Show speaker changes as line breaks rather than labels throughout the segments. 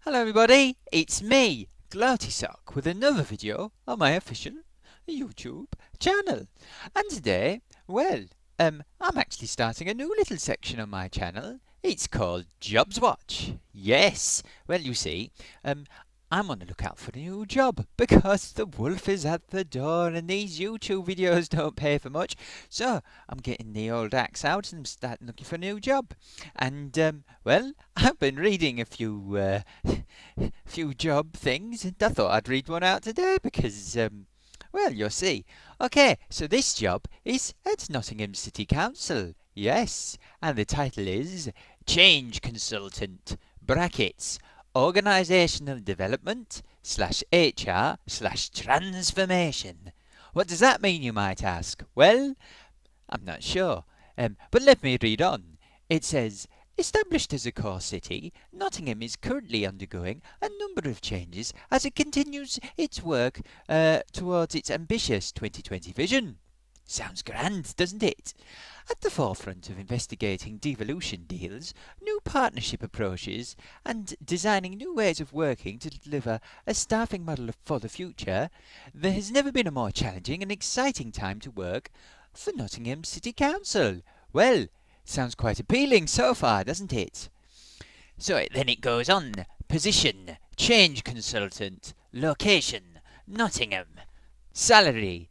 Hello everybody, it's me, Gloatysock, with another video on my official YouTube channel. And today, I'm actually starting a new little section on my channel. It's called Jobswatch. Yes, you see, I'm on the lookout for a new job because the wolf is at the door and these YouTube videos don't pay for much. So I'm getting the old axe out and I'm starting looking for a new job. And I've been reading a few few job things, and I thought I'd read one out today because you'll see. Okay, so this job is at Nottingham City Council. Yes, and the title is Change Consultant (brackets Organisational Development / HR / Transformation). What does that mean, you might ask? Well, I'm not sure. But let me read on. It says, established as a core city, Nottingham is currently undergoing a number of changes as it continues its work towards its ambitious 2020 vision. Sounds grand, doesn't it? At the forefront of investigating devolution deals, new partnership approaches, and designing new ways of working to deliver a staffing model for the future, there has never been a more challenging and exciting time to work for Nottingham City Council. Well, sounds quite appealing so far, doesn't it? So then it goes on. Position, change consultant, location, Nottingham. Salary,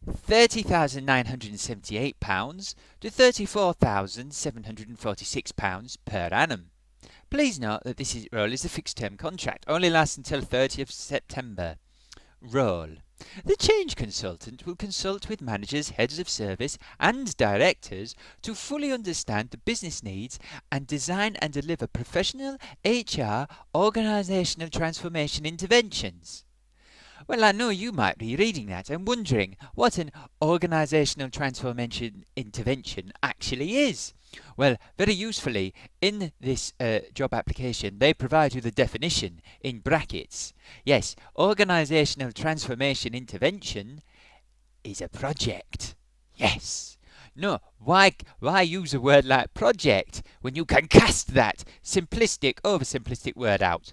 £30,978 to £34,746 per annum. Please note that this role is a fixed-term contract, only lasts until 30th September. Role. The change consultant will consult with managers, heads of service and directors to fully understand the business needs and design and deliver professional HR organisational transformation interventions. Well, I know you might be reading that and wondering what an organisational transformation intervention actually is. Well, very usefully, in this job application, they provide you the definition in brackets. Yes, organisational transformation intervention is a project. Yes. No, why use a word like project when you can cast that simplistic, oversimplistic word out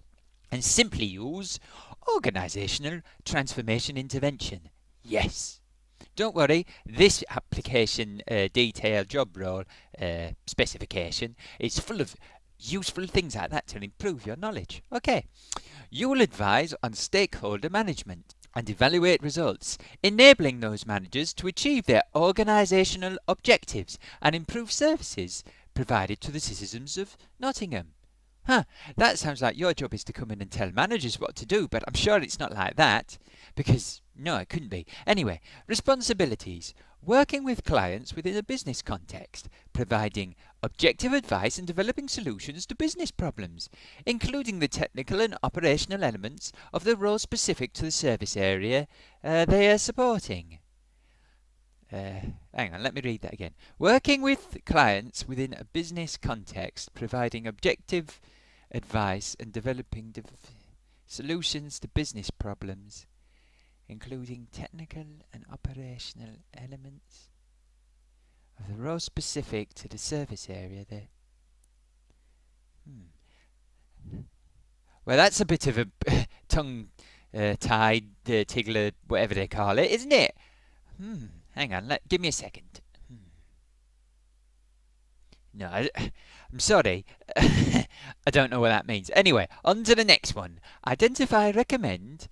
and simply use organisational transformation intervention? Yes. Don't worry, this application detailed job role specification is full of useful things like that to improve your knowledge. Okay. You will advise on stakeholder management and evaluate results, enabling those managers to achieve their organisational objectives and improve services provided to the citizens of Nottingham. That sounds like your job is to come in and tell managers what to do, but I'm sure it's not like that, because, no, it couldn't be. Anyway, responsibilities. Working with clients within a business context, providing objective advice and developing solutions to business problems, including the technical and operational elements of the role specific to the service area they are supporting. Hang on, let me read that again. Working with clients within a business context, providing objective advice and developing solutions to business problems, including technical and operational elements of the role specific to the service area there. Well, that's a bit of a tongue-tied tiggler, whatever they call it, isn't it? Hang on, give me a second. No, I'm sorry. I don't know what that means. Anyway, on to the next one. Identify, recommend,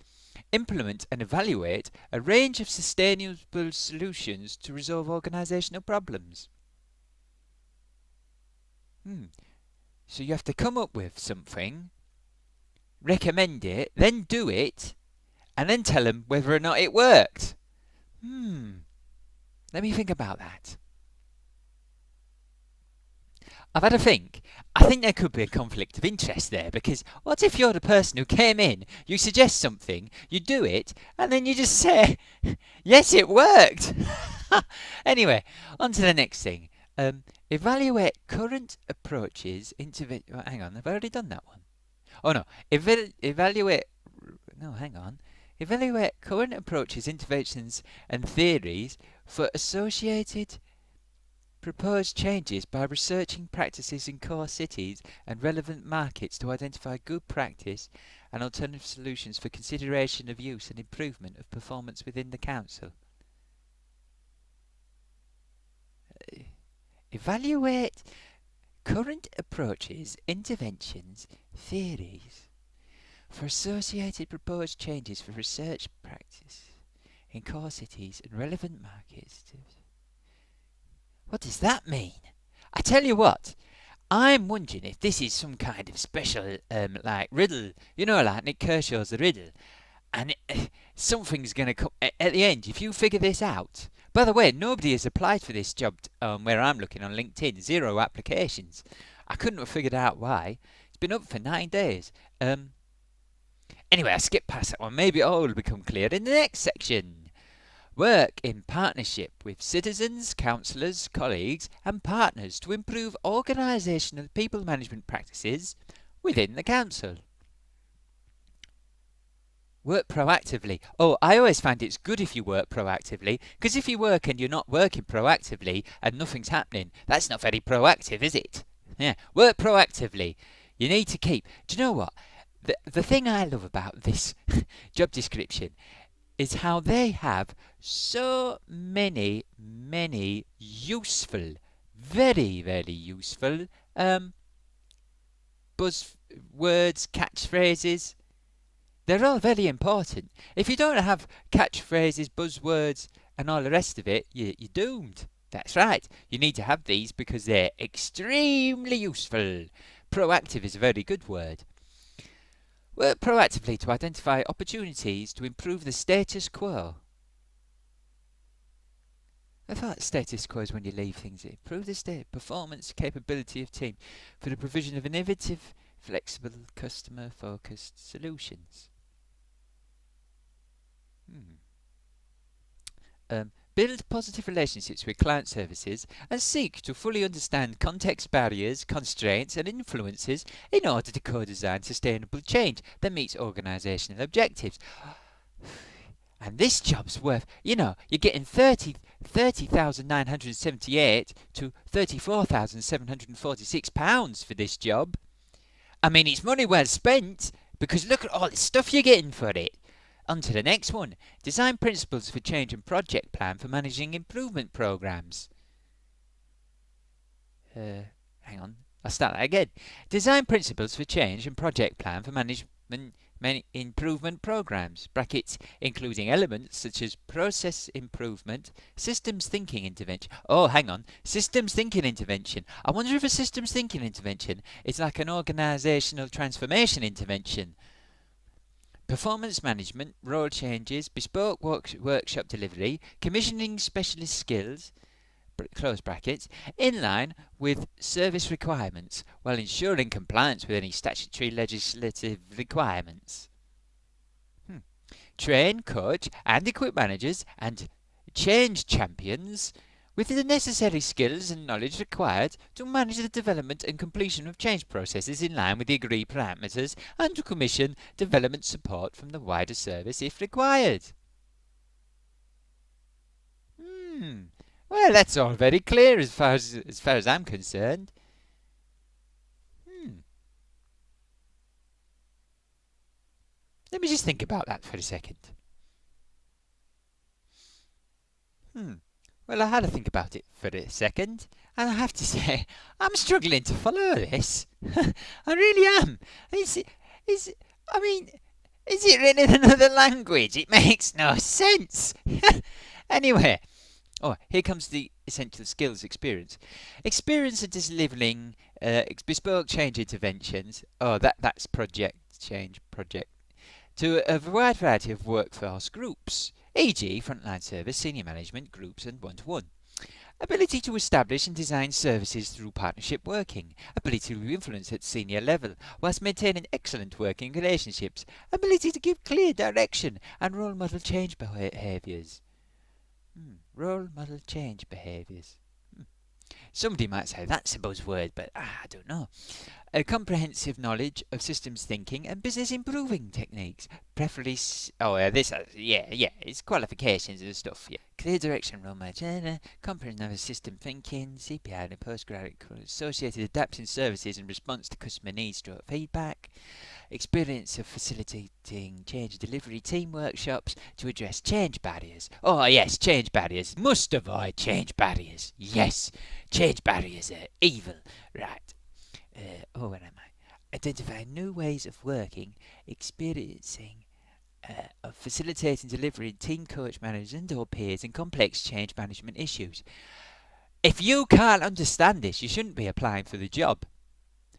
implement and evaluate a range of sustainable solutions to resolve organisational problems. So you have to come up with something, recommend it, then do it, and then tell them whether or not it worked. Let me think about that. I've had a think. I think there could be a conflict of interest there, because what if you're the person who came in, you suggest something, you do it, and then you just say, yes, it worked. Anyway, on to the next thing. Evaluate current approaches. Hang on, I've already done that one. Oh no, evaluate current approaches, interventions and theories for associated propose changes by researching practices in core cities and relevant markets to identify good practice and alternative solutions for consideration of use and improvement of performance within the council. Evaluate current approaches, interventions, theories for associated proposed changes for research practice in core cities and relevant markets. What does that mean? I tell you what, I'm wondering if this is some kind of special, like riddle, like Nick Kershaw's The Riddle, and something's going to come at the end. If you figure this out, by the way, nobody has applied for this job where I'm looking on LinkedIn. 0 applications. I couldn't have figured out why. It's been up for 9 days. Anyway, I skipped past that one. Maybe it all will become clear in the next section. Work in partnership with citizens, councillors, colleagues and partners to improve organisational people management practices within the council. Work proactively. Oh, I always find it's good if you work proactively, because if you work and you're not working proactively and nothing's happening, that's not very proactive, is it? Yeah, work proactively. You need to keep... Do you know what? The thing I love about this job description is how they have so many useful, very, very useful buzzwords, catchphrases. They're all very important. If you don't have catchphrases, buzzwords, and all the rest of it, you're doomed. That's right. You need to have these because they're extremely useful. Proactive is a very good word. Work proactively to identify opportunities to improve the status quo. I thought status quo is when you leave things. Improve the performance capability of team for the provision of innovative, flexible, customer-focused solutions. Build positive relationships with client services and seek to fully understand context barriers, constraints and influences in order to co-design sustainable change that meets organisational objectives. And this job's worth, you're getting 30,978 to £34,746 for this job. I mean, it's money well spent, because look at all the stuff you're getting for it. On to the next one. Design principles for change and project plan for managing improvement programs. Hang on. I'll start that again. Design principles for change and project plan for management improvement programs. Brackets including elements such as process improvement, systems thinking intervention. Oh, hang on. Systems thinking intervention. I wonder if a systems thinking intervention is like an organisational transformation intervention. Performance management, role changes, bespoke workshop delivery, commissioning specialist skills, close brackets, in line with service requirements, while ensuring compliance with any statutory legislative requirements. Train, coach and equip managers and change champions with the necessary skills and knowledge required to manage the development and completion of change processes in line with the agreed parameters and to commission development support from the wider service if required. Well, that's all very clear as far as I'm concerned. Let me just think about that for a second. Well, I had to think about it for a second, and I have to say, I'm struggling to follow this. I really am. Is it written in another language? It makes no sense. Anyway, here comes the essential skills experience. Experience of delivering bespoke change interventions. That's project. To a wide variety of workforce groups, e.g. frontline service, senior management, groups and one-to-one. Ability to establish and design services through partnership working. Ability to influence at senior level whilst maintaining excellent working relationships. Ability to give clear direction and role model change behaviours. Role model change behaviours. Somebody might say that's a buzzword, but I don't know. A comprehensive knowledge of systems thinking and business improving techniques. Preferably, it's qualifications and stuff. Yeah. Clear direction, role agenda, comprehensive system thinking, CPI and postgraduate associated adapting services in response to customer needs or feedback. Experience of facilitating change delivery team workshops to address change barriers. Oh yes, change barriers. Must avoid change barriers. Yes, change barriers are evil. Right. Where am I? Identify new ways of working, experiencing of facilitating delivery in team coach managers and or peers in complex change management issues. If you can't understand this, you shouldn't be applying for the job.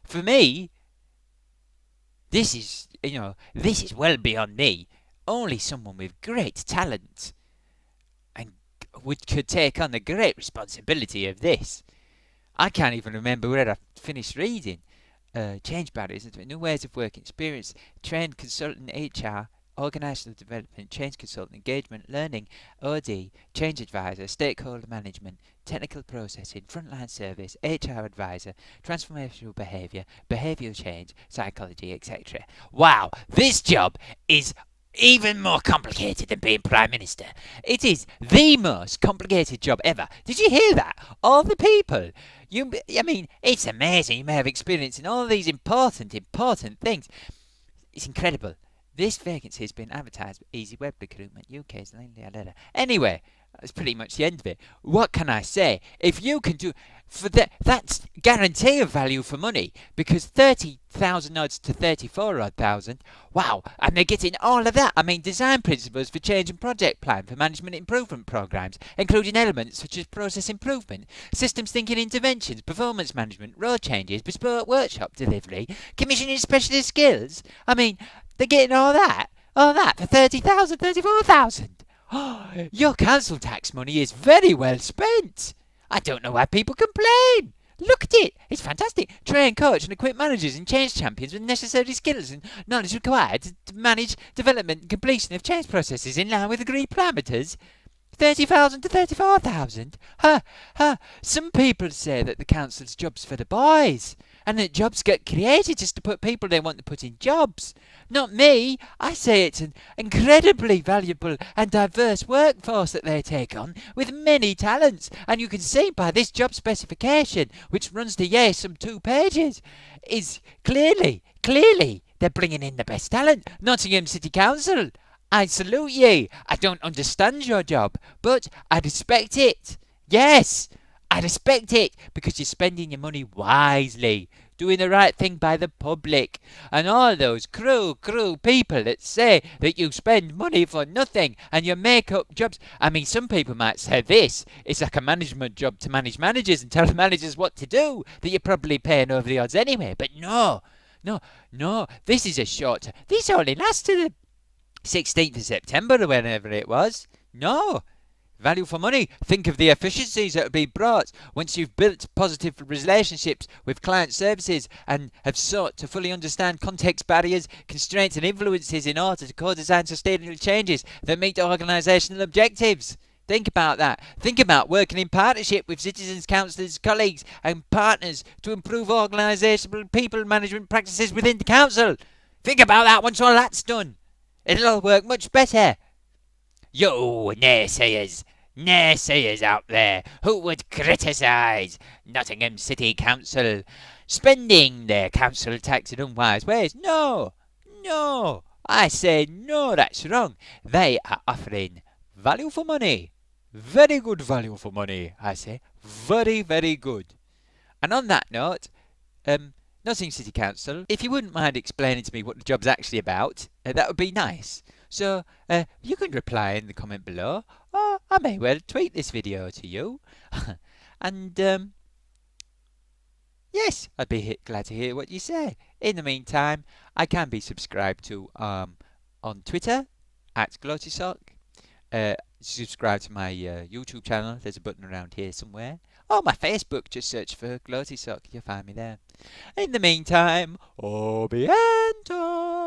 For me, this is well beyond me. Only someone with great talent and could take on the great responsibility of this. I can't even remember where I finished reading. Change barriers, new ways of working, experience, trained consultant HR, organisational development, change consultant, engagement, learning, OD, change advisor, stakeholder management, technical processing, frontline service, HR advisor, transformational behaviour, behavioural change, psychology, etc. Wow, this job is even more complicated than being Prime Minister. It is the most complicated job ever. Did you hear that? All the people. It's amazing. You may have experience in all these important things. It's incredible. This vacancy has been advertised by Easy Web Recruitment UK's Anyway, that's pretty much the end of it. What can I say? If you can do for that's guarantee of value for money, because 30,000 odds to 34 odd thousand. Wow, and they're getting all of that. Design principles for change and project plan for management improvement programs, including elements such as process improvement, systems thinking interventions, performance management, role changes, bespoke workshop delivery, commissioning specialist skills. They're getting all that for 30,000, 34,000. Your council tax money is very well spent. I don't know why people complain. Look at it. It's fantastic. Train, coach and equip managers and change champions with necessary skills and knowledge required to manage development and completion of change processes in line with agreed parameters. 30,000 to 34,000? Some people say that the council's job's for the boys, and that jobs get created just to put people they want to put in jobs. Not me. I say it's an incredibly valuable and diverse workforce that they take on, with many talents, and you can see by this job specification, which runs to some 2 pages, is clearly they're bringing in the best talent. Nottingham City Council, I salute ye. I don't understand your job, but I respect it. Yes, I respect it, because you're spending your money wisely, doing the right thing by the public, and all those cruel people that say that you spend money for nothing and you make up jobs. Some people might say this is like a management job to manage managers and tell the managers what to do, that you're probably paying over the odds anyway. But no, this is a short. This only lasts to the 16th of September or whenever it was. No. Value for money. Think of the efficiencies that would be brought once you've built positive relationships with client services and have sought to fully understand context barriers, constraints and influences in order to co-design sustainable changes that meet organisational objectives. Think about that. Think about working in partnership with citizens, councillors, colleagues and partners to improve organisational people management practices within the council. Think about that once all that's done. It'll all work much better. Yo, naysayers out there who would criticise Nottingham City Council spending their council tax in unwise ways. No, I say no, that's wrong. They are offering value for money. Very good value for money, I say. Very, very good. And on that note, Nottingham City Council, if you wouldn't mind explaining to me what the job's actually about, that would be nice. So, you can reply in the comment below, or I may well tweet this video to you. And, yes, I'd be glad to hear what you say. In the meantime, I can be subscribed to on Twitter, @Gloatysock. Subscribe to my YouTube channel. There's a button around here somewhere. Or my Facebook, just search for Gloatysock. You'll find me there. In the meantime, au bientôt!